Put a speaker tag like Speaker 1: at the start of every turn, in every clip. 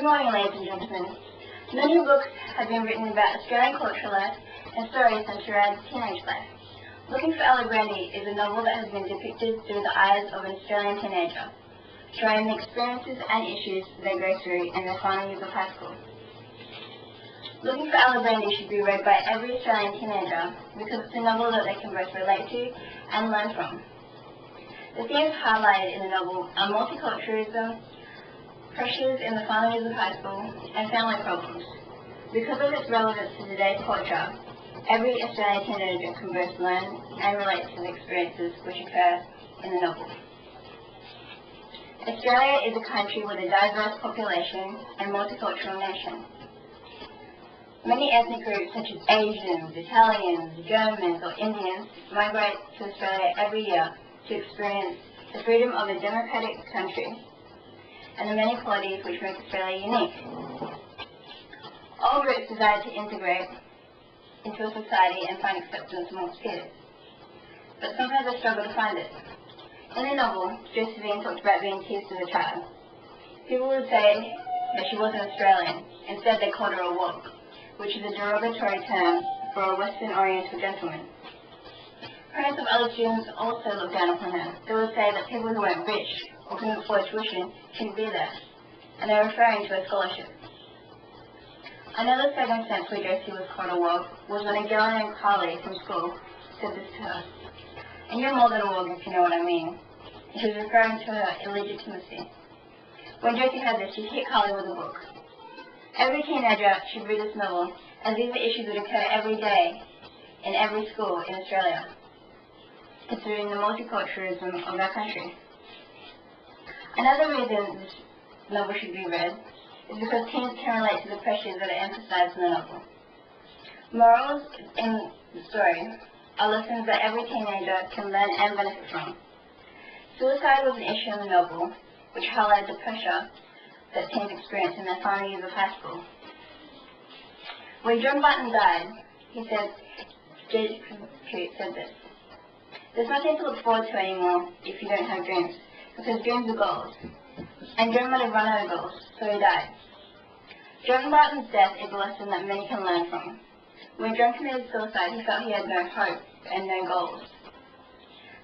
Speaker 1: morning, ladies and gentlemen. Many books have been written about Australian cultural life and stories centered around teenage life. Looking for Alibrandi is a novel that has been depicted through the eyes of an Australian teenager, showing the experiences and issues they go through in their final years of high school. Looking for Alibrandi should be read by every Australian teenager because it's a novel that they can both relate to and learn from. The themes highlighted in the novel are multiculturalism, pressures in the final years of high school, and family problems. Because of its relevance to today's culture, every Australian teenager can both learn and relate to the experiences which occur in the novel. Australia is a country with a diverse population and multicultural nation. Many ethnic groups such as Asians, Italians, Germans, or Indians migrate to Australia every year to experience the freedom of a democratic country and the many qualities which make Australia unique. All groups desire to integrate into a society and find acceptance amongst peers, but sometimes they struggle to find it. In the novel, Josephine talked about being teased as a child. People would say that she wasn't Australian. Instead, they called her a woke, which is a derogatory term for a Western-oriented gentleman. Parents of other students also looked down upon her. They would say that people who weren't rich or couldn't afford tuition shouldn't be there, and they were referring to a scholarship. Another circumstance where Josie was called a woke was when a girl named Carly from school said this to her, "And you're more than a woke if you know what I mean." And she was referring to her illegitimacy. When Josie heard this, she hit Carly with a book. Every teenager should read this novel, as these are issues that occur every day in every school in Australia, considering the multiculturalism of our country. Another reason this novel should be read is because teens can relate to the pressures that are emphasized in the novel. Morals in the story are lessons that every teenager can learn and benefit from. Suicide was an issue in the novel, which highlighted the pressure that teens experience in their final years of high school. When John Button died, he said, Jacob said this, "There's nothing to look forward to anymore if you don't have dreams, because dreams are goals." And John might have run out of goals, so he died. John Barton's death is a lesson that many can learn from. When John committed suicide, he felt he had no hope and no goals.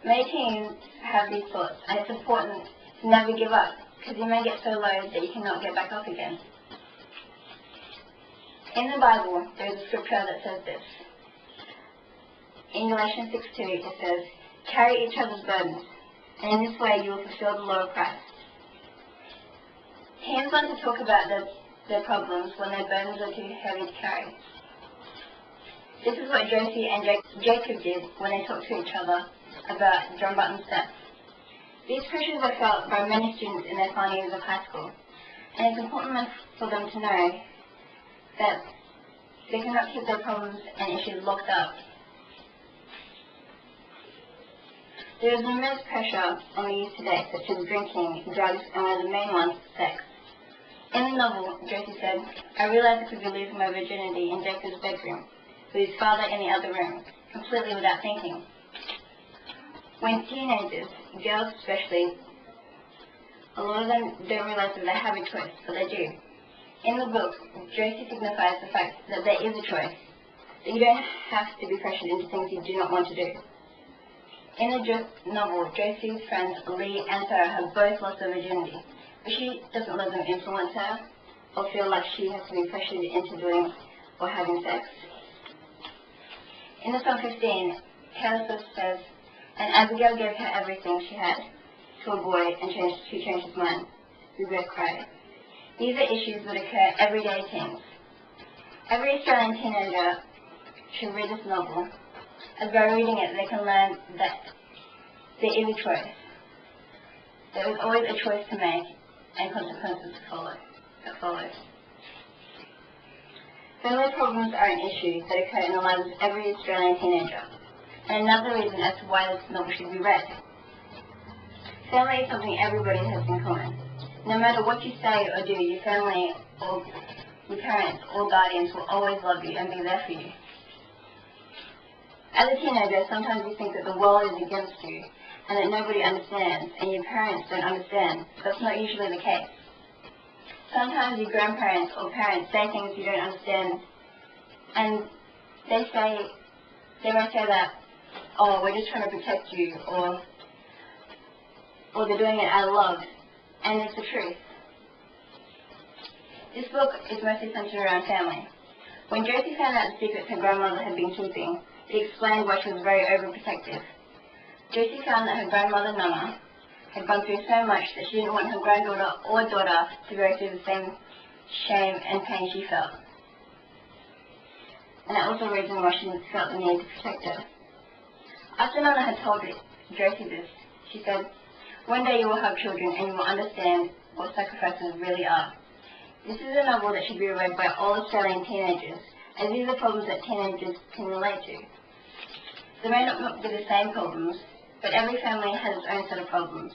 Speaker 1: Many teens have these thoughts, and it's important to never give up, because you may get so low that you cannot get back up again. In the Bible, there is a scripture that says this. In Galatians 6:2, it says, "Carry each other's burdens, and in this way you will fulfill the law of Christ." Teens learn to talk about their problems when their burdens are too heavy to carry. This is what Josie and Jacob did when they talked to each other about John Button's death. These pressures were felt by many students in their final years of high school, and it's important for them to know that they cannot keep their problems and issues locked up. There is immense pressure on the youth today, such as drinking, drugs, and one of the main ones, sex. In the novel, Josie said, "I realized I could be losing my virginity in Jacob's bedroom, with his father in the other room, completely without thinking." When teenagers, girls especially, a lot of them don't realize that they have a choice, but they do. In the book, Josie signifies the fact that there is a choice, that you don't have to be pressured into things you do not want to do. In the novel, Josie's friends Lee and Sarah have both lost their virginity, but she doesn't let them influence her or feel like she has to be pressured into doing or having sex. In the song 15, Taylor Swift says, "And Abigail gave her everything she had to a boy and he changed his mind. We both cried." These are issues that occur every day, teens. Every Australian teenager should read this novel, as by reading it they can learn that there is a choice. There is always a choice to make and consequences that follow. Family problems are an issue that occur in the lives of every Australian teenager, and another reason as to why this novel should be read. Family is something everybody has in common. No matter what you say or do, your family or your parents or guardians will always love you and be there for you. As a teenager, sometimes you think that the world is against you and that nobody understands, and your parents don't understand. That's not usually the case. Sometimes your grandparents or parents say things you don't understand, and they might say that, oh, we're just trying to protect you, or they're doing it out of love, and it's the truth. This book is mostly centered around family. When Josie found out the secrets her grandmother had been keeping, it explained why she was very overprotective. Josie found that her grandmother, Nana, had gone through so much that she didn't want her granddaughter or daughter to go through the same shame and pain she felt. And that was the reason why she felt the need to protect her. After Nana had told Josie this, she said, "One day you will have children and you will understand what sacrifices really are." This is a novel that should be read by all Australian teenagers, as these are problems that teenagers can relate to. They may not be the same problems, but every family has its own set of problems,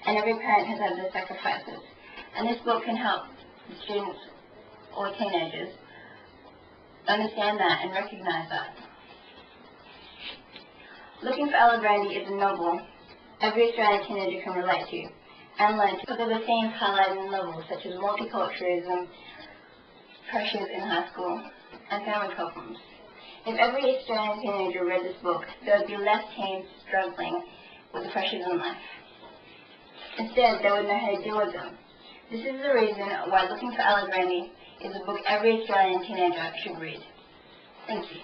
Speaker 1: and every parent has had their sacrifices. And this book can help the students or teenagers understand that and recognize that. Looking for Alibrandi is a novel every Australian teenager can relate to and learn because of the themes highlighted in the novel, such as multiculturalism, pressures in high school, and family problems. If every Australian teenager read this book, there would be less teens struggling with the pressures in life. Instead, they would know how to deal with them. This is the reason why Looking for Alibrandi is a book every Australian teenager should read. Thank you.